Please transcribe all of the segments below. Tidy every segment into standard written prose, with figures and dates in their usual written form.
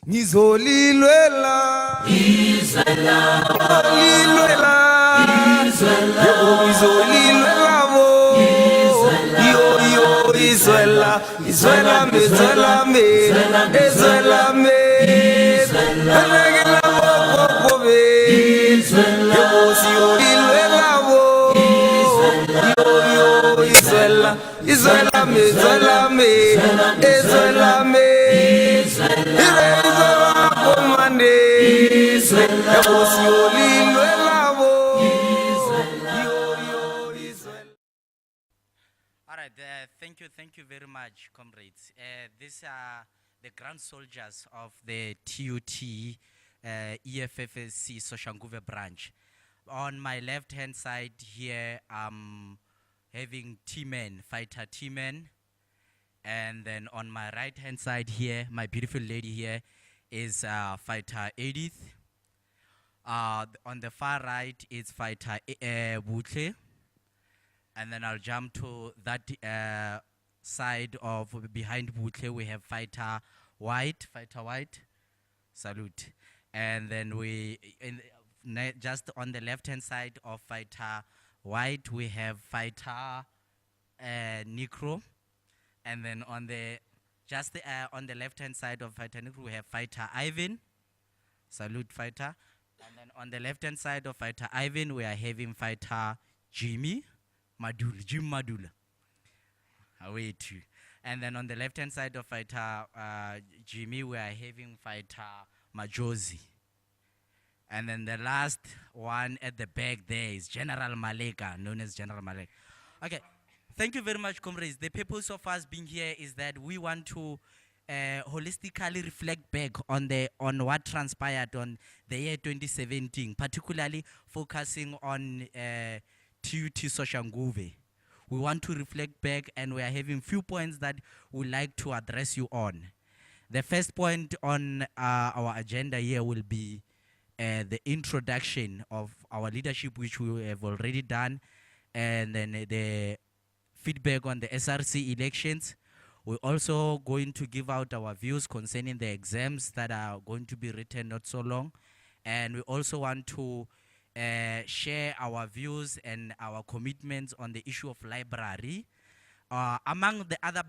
Ngizolilwela Lilwela Ngizolilwela bo Yo Izwela Izwela me Izwela me Belekela bo be Ngizolilwela bo Yo Izwela me Izwela me Alright, thank you very much, comrades. These are the grand soldiers of the TUT EFFSC Soshanguve branch. On my left-hand side here, I'm having T-Men, fighter T-Men. And then on my right-hand side here, my beautiful lady here is fighter Edith. On the far right is fighter Butle. And then I'll jump to that side of behind Butle. We have fighter White. Salute. And then just on the left-hand side of fighter White, we have fighter Necro. And then on the on the left-hand side of fighter Necro, we have fighter Ivan. Salute, fighter. And then on the left-hand side of fighter Ivan, we are having fighter Jim Madula. Away too. And then on the left-hand side of fighter Jimmy, we are having fighter Majosi. And then the last one at the back there is General Maleka, known as General Maleka. Okay, thank you very much, comrades. The purpose of us being here is that we want to holistically reflect back on what transpired on the year 2017, particularly focusing on TUT Soshanguve. We want to reflect back, and we are having few points that we'd like to address you on. The first point on our agenda here will be the introduction of our leadership, which we have already done, and then the feedback on the SRC elections. We're also going to give out our views concerning the exams that are going to be written not so long. And we also want to share our views and our commitments on the issue of library. Among the other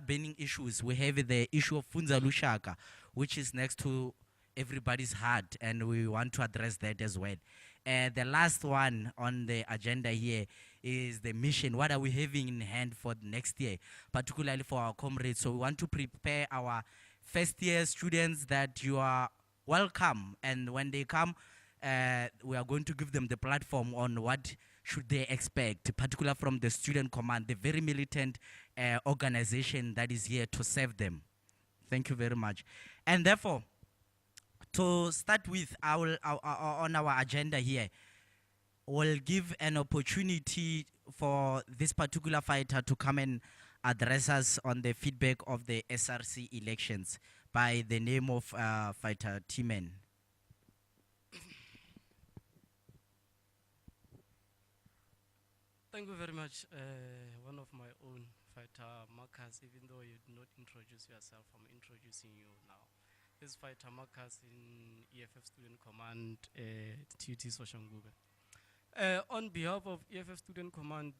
burning issues, we have the issue of Funza Lushaka, which is next to everybody's heart, and we want to address that as well. The last one on the agenda here is the mission. What are we having in hand for next year, particularly for our comrades? So we want to prepare our first year students that you are welcome, and when they come, we are going to give them the platform on what should they expect, particularly from the student command, the very militant organization that is here to serve them. Thank you very much. And therefore, to start with, on our agenda here, we'll give an opportunity for this particular fighter to come and address us on the feedback of the SRC elections by the name of fighter T-Men. Thank you very much. One of my own, fighter Marcus, even though you did not introduce yourself, I'm introducing you now. This is fighter Marcus in EFF Student Command, TUT Soshanguve. On behalf of EFF Student Command,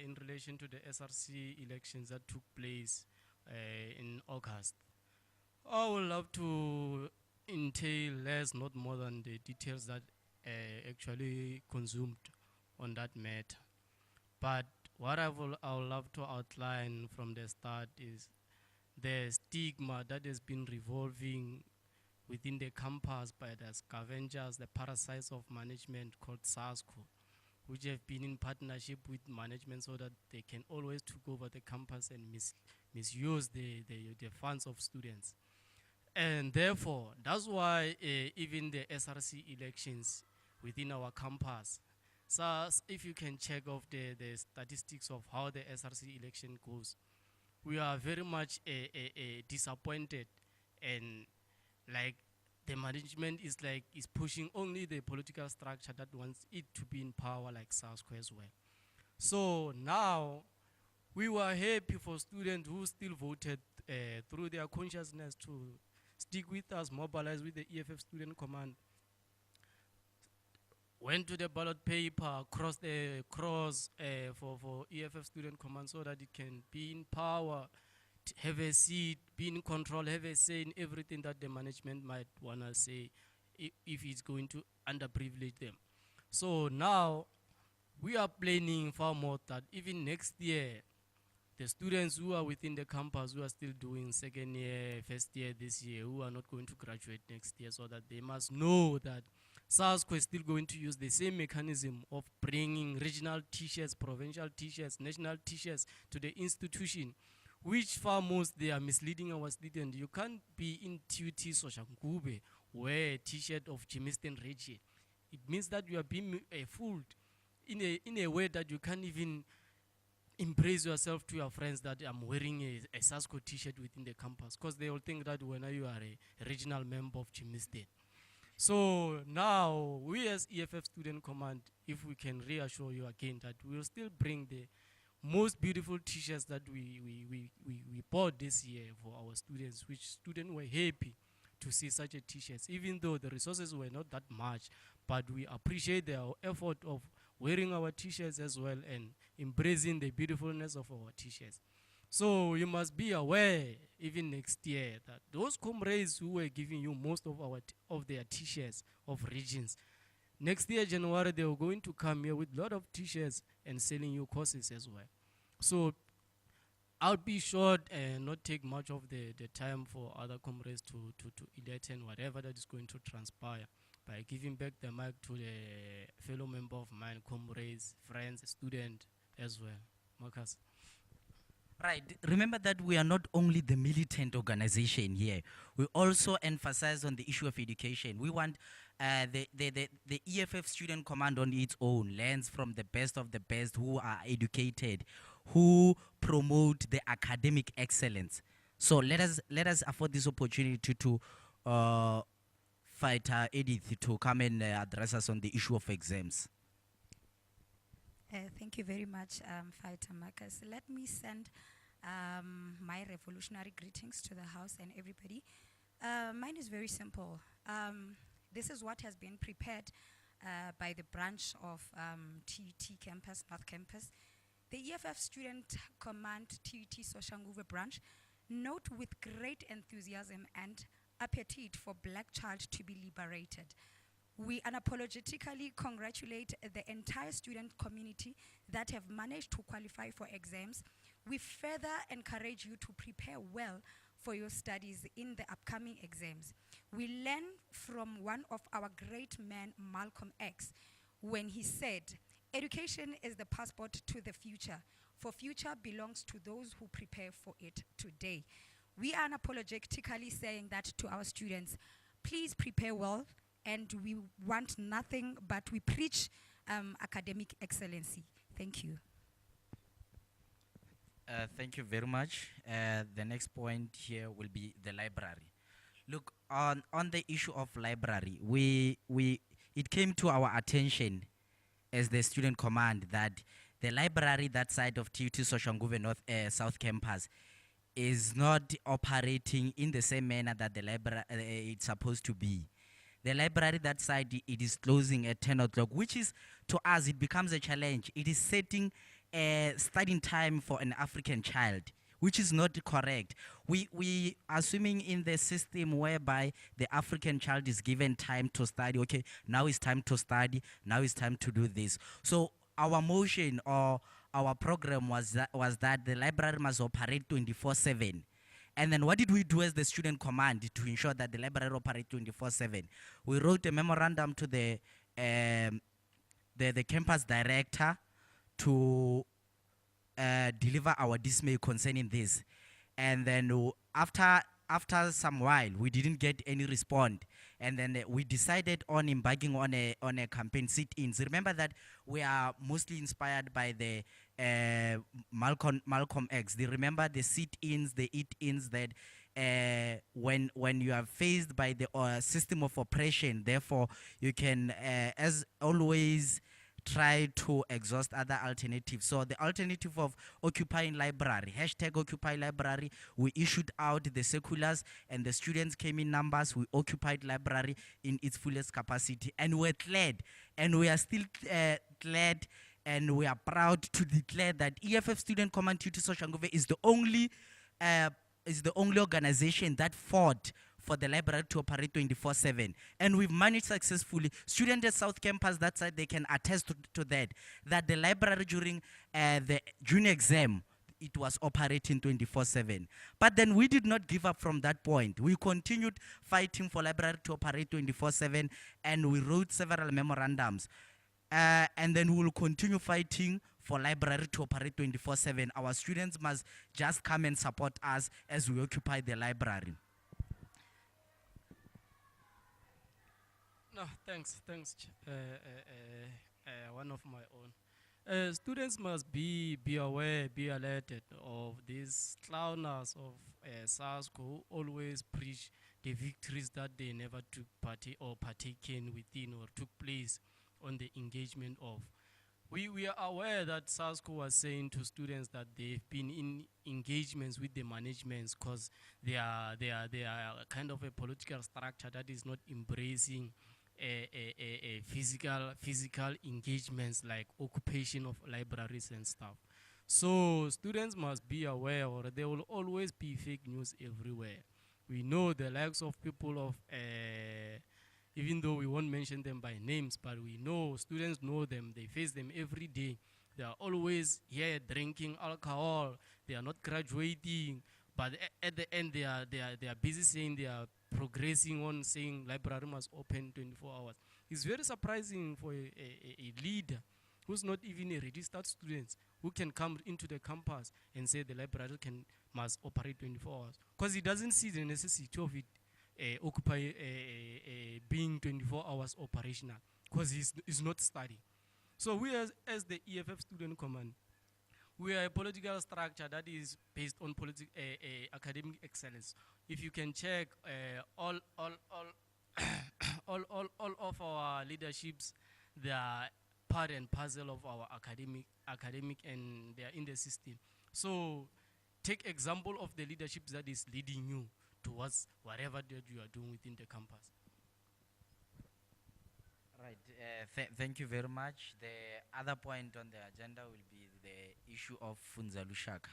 in relation to the SRC elections that took place in August, I would love to entail less, not more than the details that actually consumed on that matter. But what I would love to outline from the start is the stigma that has been revolving within the campus by the scavengers, the parasites of management called SASCO, which have been in partnership with management so that they can always take over the campus and misuse the funds of students. And therefore, that's why even the SRC elections within our campus, so if you can check off the statistics of how the SRC election goes, we are very much disappointed, and like the management is pushing only the political structure that wants it to be in power, like SASCO as well. So now we were happy for students who still voted through their consciousness to stick with us, mobilize with the EFF Student Command. Went to the ballot paper, cross the cross for EFF Student Command so that it can be in power, have a seat, be in control, have a say in everything that the management might want to say if it's going to underprivilege them. So now we are planning far more that even next year, the students who are within the campus who are still doing second year, first year this year, who are not going to graduate next year, so that they must know that SASCO is still going to use the same mechanism of bringing regional teachers, provincial teachers, national teachers to the institution, which far most they are misleading our students. You can't be in TUT soshanguve, wear a t-shirt of Jimiston region. It means that you are being fooled in a way that you can't even embrace yourself to your friends that I'm wearing a SASCO t-shirt within the campus, because they will think that when you are a regional member of Jimiston. So now we as EFF Student Command, if we can reassure you again that we will still bring the most beautiful t-shirts that we bought this year for our students, which students were happy to see such a t-shirts, even though the resources were not that much, but we appreciate their effort of wearing our t-shirts as well and embracing the beautifulness of our t-shirts. So you must be aware, even next year, that those comrades who were giving you most of of their t-shirts of regions, next year January they are going to come here with a lot of t-shirts and selling you courses as well. So I'll be short and not take much of the time for other comrades to enlighten whatever that is going to transpire by giving back the mic to the fellow member of mine, comrades, friends, student as well. Marcus. Right. Remember that we are not only the militant organization here. We also emphasize on the issue of education. We want the EFF Student Command on its own learns from the best of the best who are educated, who promote the academic excellence. So let us afford this opportunity to Fighter Edith to come and address us on the issue of exams. Thank you very much, Fighter Marcus. Let me send my revolutionary greetings to the House and everybody. Mine is very simple. This is what has been prepared by the branch of TUT Campus, North Campus. The EFF Student Command TUT Soshanguve branch note with great enthusiasm and appetite for black child to be liberated. We unapologetically congratulate the entire student community that have managed to qualify for exams. We further encourage you to prepare well for your studies in the upcoming exams. We learn from one of our great men, Malcolm X, when he said, "Education is the passport to the future, for future belongs to those who prepare for it today." We are unapologetically saying that to our students. Please prepare well, and we want nothing but we preach academic excellency. Thank you. Thank you very much. The next point here will be the library. Look, on the issue of library, it came to our attention as the student command that the library that side of TUT Soshanguve North South Campus is not operating in the same manner that the library it's supposed to be. The library that side, it is closing at 10 o'clock, which is, to us, it becomes a challenge. It is setting a starting time for an African child, which is not correct. We assuming in the system whereby the African child is given time to study. Okay, now it's time to study. Now it's time to do this. So our motion or our program was that the library must operate 24/7. And then what did we do as the student command to ensure that the library operates 24/7? We wrote a memorandum to the campus director to deliver our dismay concerning this. And then after some while, we didn't get any response. And then we decided on embarking on a campaign, sit-ins. Remember that we are mostly inspired by the Malcolm X. They remember the sit-ins, the eat-ins, that when you are faced by the system of oppression, therefore you can, as always, try to exhaust other alternatives. So the alternative of occupying library, hashtag occupy library, we issued out the circulars and the students came in numbers. We occupied library in its fullest capacity and we're glad, and we are still glad, and we are proud to declare that EFF Student Command Tutu Soshanguve is the only organization that fought for the library to operate 24/7, and we've managed successfully. Students at South Campus, that side, they can attest to that the library during the junior exam, it was operating 24/7. But then we did not give up from that point. We continued fighting for library to operate 24/7, and we wrote several memorandums. And then we will continue fighting for library to operate 24/7. Our students must just come and support us as we occupy the library. No, thanks. One of my own. Students must be aware, be alerted of these clowners of SARS who always preach the victories that they never took part or partaken within or took place on the engagement of. We are aware that SASCO was saying to students that they've been in engagements with the managements because they are kind of a political structure that is not embracing a physical engagements like occupation of libraries and stuff. So students must be aware, or there will always be fake news everywhere. We know the likes of people of even though we won't mention them by names, but we know, students know them, they face them every day. They are always here drinking alcohol, they are not graduating, but at the end they are busy saying they are progressing on saying library must open 24 hours. It's very surprising for a leader who's not even a registered student who can come into the campus and say the library must operate 24 hours, because he doesn't see the necessity of it occupy being 24 hours operational, because he's not studying. So we as the EFF Student Command, we are a political structure that is based on academic excellence. If you can check all of our leaderships, they are part and parcel of our academic, and they are in the system. So take example of the leadership that is leading you towards whatever that you are doing within the campus. Right. Thank you very much. The other point on the agenda will be the issue of Funza Lushaka.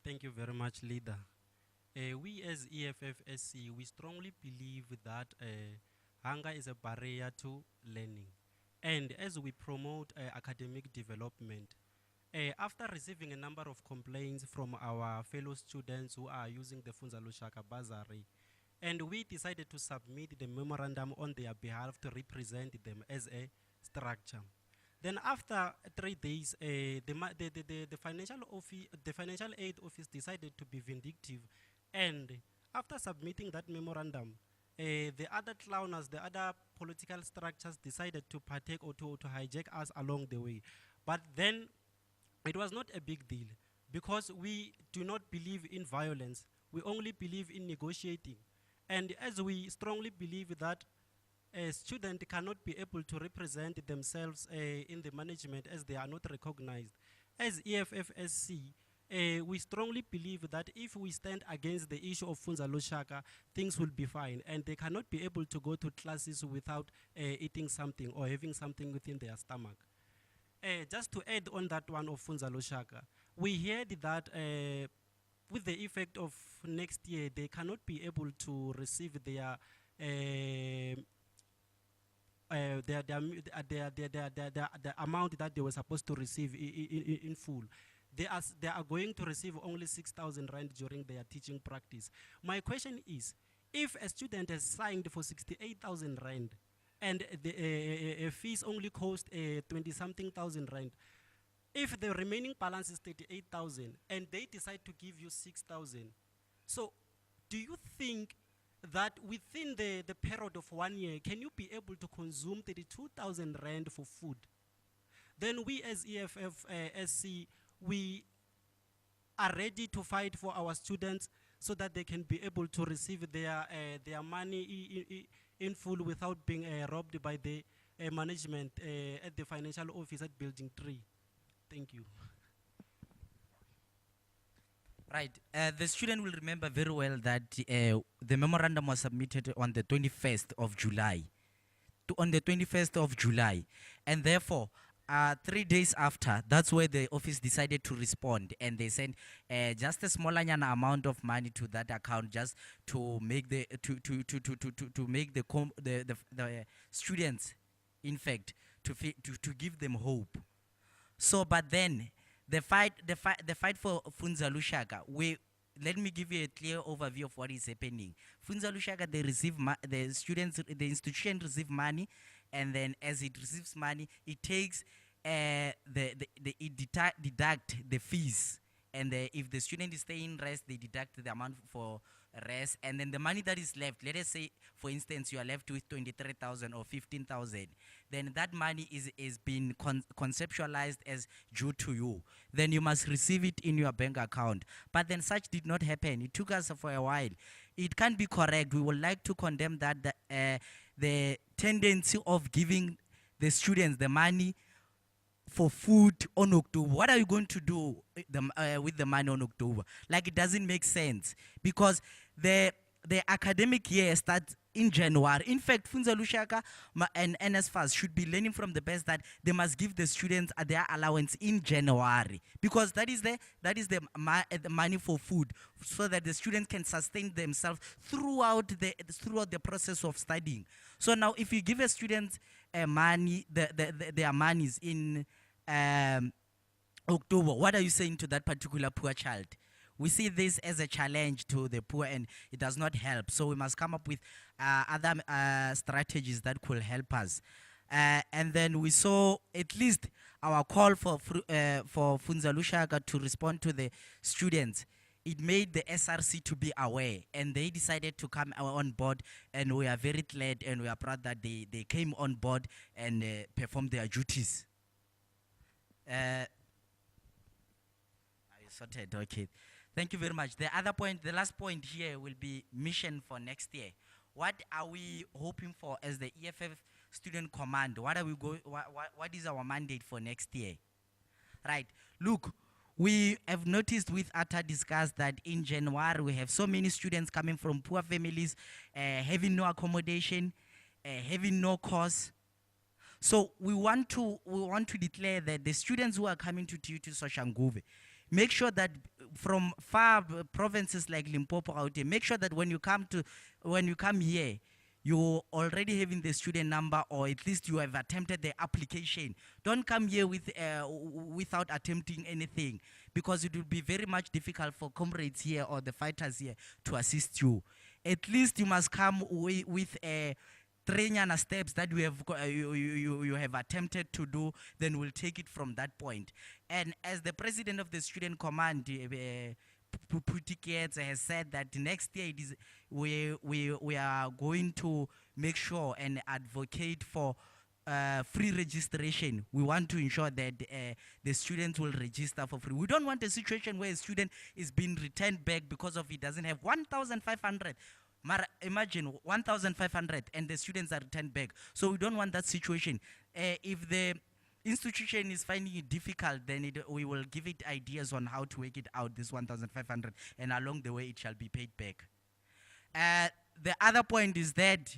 Thank you very much, leader. We as EFFSC, we strongly believe that hunger is a barrier to learning. And as we promote academic development, after receiving a number of complaints from our fellow students who are using the Funza Lushaka bursary, and we decided to submit the memorandum on their behalf to represent them as a structure. Then after 3 days, the financial aid office decided to be vindictive, and after submitting that memorandum, the other clowners, the other political structures decided to partake or to hijack us along the way. But then it was not a big deal, because we do not believe in violence. We only believe in negotiating. And as we strongly believe that a student cannot be able to represent themselves in the management as they are not recognized, as EFFSC, we strongly believe that if we stand against the issue of Funza Lushaka, things will be fine, and they cannot be able to go to classes without eating something or having something within their stomach. Just to add on that one of Funza Lushaka, we heard that with the effect of next year, they cannot be able to receive their the amount that they were supposed to receive in full. They are going to receive only 6,000 rand during their teaching practice. My question is, if a student has signed for 68,000 rand and the fees only cost 20-something thousand rand, if the remaining balance is 38,000 and they decide to give you 6,000, so do you think that within the period of 1 year, can you be able to consume 32,000 rand for food? Then we as EFFSC, we are ready to fight for our students so that they can be able to receive their money in full without being robbed by the management at the financial office at Building 3. Thank you. Right. The student will remember very well that the memorandum was submitted on the 21st of July. On the 21st of July. And therefore, 3 days after, that's where the office decided to respond. And they sent just a small amount of money to that account just to make the to make the students, in fact, to give them hope. So, but then the fight for Funza Lushaka, let me give you a clear overview of what is happening. Funza Lushaka, they receive the students, the institution receive money, and then as it receives money, it takes it deduct the fees, and if the student is staying rest, they deduct the amount for rest, and then the money that is left, let us say for instance you are left with 23,000 or 15,000, then that money is being conceptualized as due to you, then you must receive it in your bank account. But then such did not happen. It took us for a while. It can't be correct. We would like to condemn that the tendency of giving the students the money for food on October. What are you going to do with the money on October? Like, it doesn't make sense, because the academic year starts in January. In fact, Funza Lushaka and NSFAS should be learning from the best that they must give the students their allowance in January, because that is the money for food, so that the students can sustain themselves throughout the process of studying. So now, if you give a student money, their monies in October, what are you saying to that particular poor child? We see this as a challenge to the poor, and it does not help. So we must come up with other strategies that could help us. And then we saw at least our call for Funza Lushaka to respond to the students. It made the SRC to be aware, and they decided to come on board, and we are very glad and we are proud that they came on board and performed their duties. I sorted, okay. Thank you very much. The other point, the last point here will be mission for next year. What are we hoping for as the EFF Student Command? What are we going? What is our mandate for next year? Right. Look, we have noticed with Atta discussed that in January we have so many students coming from poor families, having no accommodation, having no course. So we want to declare that the students who are coming to TUT Soshanguve, make sure that from far provinces like Limpopo out here, make sure that when you come here, you already having the student number, or at least you have attempted the application. Don't come here without attempting anything, because it will be very much difficult for comrades here or the fighters here to assist you. At least you must come with a training steps that you have attempted to do, then we'll take it from that point. And as the president of the student command, Putikietz, has said that next year we are going to make sure and advocate for free registration. We want to ensure that the students will register for free. We don't want a situation where a student is being returned back because of he doesn't have 1,500. Imagine 1,500 and the students are returned back. So we don't want that situation. If the institution is finding it difficult, then we will give it ideas on how to work it out, this 1,500, and along the way it shall be paid back. The other point is that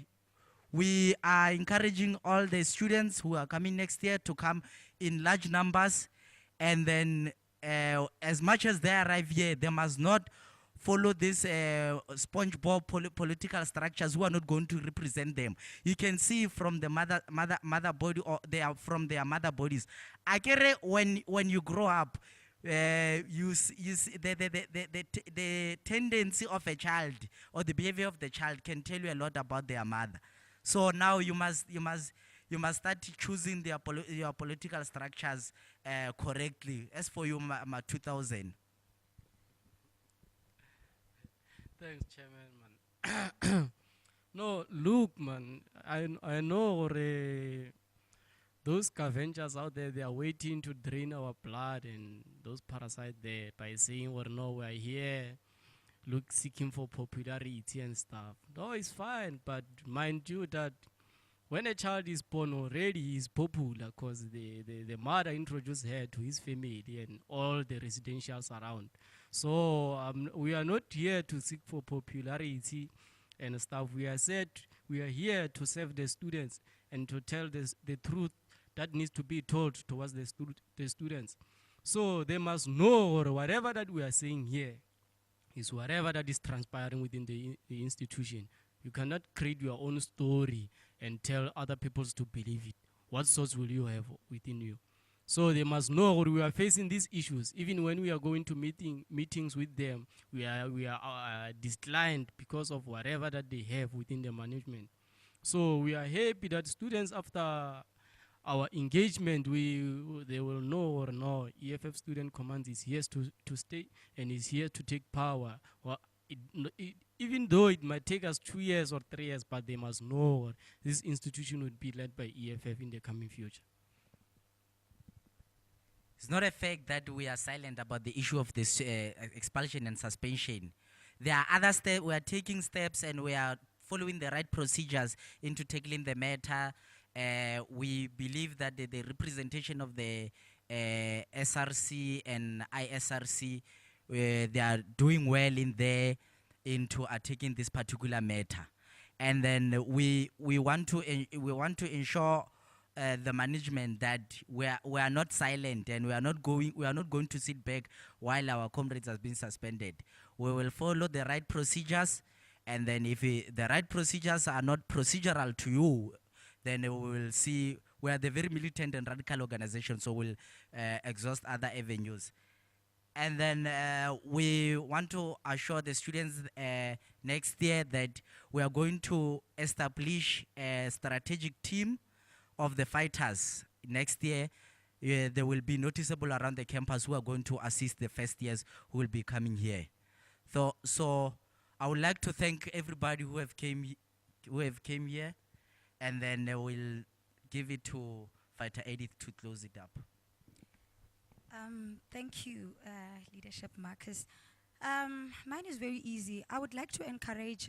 we are encouraging all the students who are coming next year to come in large numbers, and then as much as they arrive here, they must not follow this SpongeBob political structures who are not going to represent them. You can see from the mother body, or they are from their mother bodies. Akere, when you grow up, you see the tendency of a child or the behavior of the child can tell you a lot about their mother. So now you must start choosing your political structures correctly. As for you, 2000. Thanks, Chairman, man. No, look, man, I know those scavengers out there, they are waiting to drain our blood and those parasites there by saying, well, no, we are here look seeking for popularity and stuff. No, it's fine, but mind you that when a child is born already, he's popular because the mother introduced her to his family and all the residentials around. So we are not here to seek for popularity and stuff. We are here to serve the students and to tell the truth that needs to be told towards the students. So they must know, or whatever that we are saying here is whatever that is transpiring within the institution. You cannot create your own story and tell other people to believe it. What source will you have within you? So they must know we are facing these issues. Even when we are going to meetings with them, we are declined because of whatever that they have within the management. So we are happy that students, after our engagement, they will know or no, EFF Student Command is here to stay and is here to take power. Well, even though it might take us 2 years or 3 years, but they must know this institution would be led by EFF in the coming future. It's not a fact that we are silent about the issue of this expulsion and suspension. There are other steps. We are taking steps and we are following the right procedures into tackling the matter. We believe that the representation of the SRC and ISRC, they are doing well in there into taking this particular matter. And then we want to ensure the management that we are not silent and we are not going to sit back while our comrades have been suspended. We will follow the right procedures, and then if the right procedures are not procedural to you, then we will see. We are the very militant and radical organization, so we'll exhaust other avenues. And then we want to assure the students next year that we are going to establish a strategic team of the fighters. Next year, they will be noticeable around the campus who are going to assist the first years who will be coming here. So I would like to thank everybody who have came here, and then we'll give it to Fighter Edith to close it up. Thank you, Leadership Marcus. Mine is very easy. I would like to encourage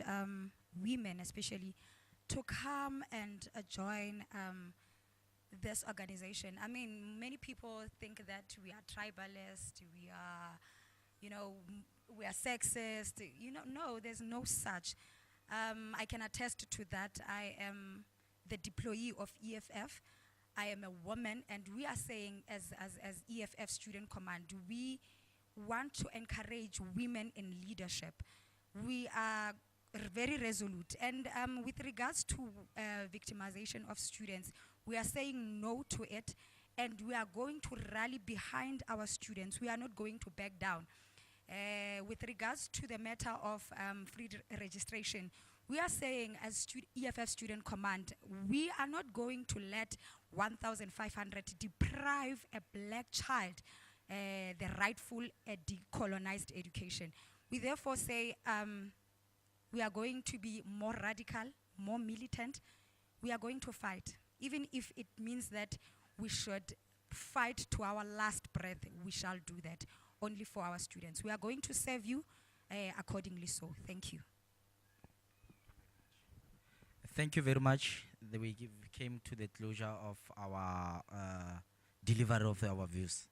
women, especially, to come and join this organization. I mean, many people think that we are tribalist, we are, we are sexist. No, there's no such. I can attest to that. I am the deployee of EFF. I am a woman, and we are saying as EFF Student Command, we want to encourage women in leadership. We are very resolute. And with regards to victimization of students, we are saying no to it, and we are going to rally behind our students. We are not going to back down. With regards to the matter of free registration, we are saying as EFF Student Command, we are not going to let 1,500 deprive a black child the rightful decolonized education. We therefore say we are going to be more radical, more militant. We are going to fight. Even if it means that we should fight to our last breath, we shall do that only for our students. We are going to serve you accordingly so. Thank you. Thank you very much. We came to the closure of our delivery of our views.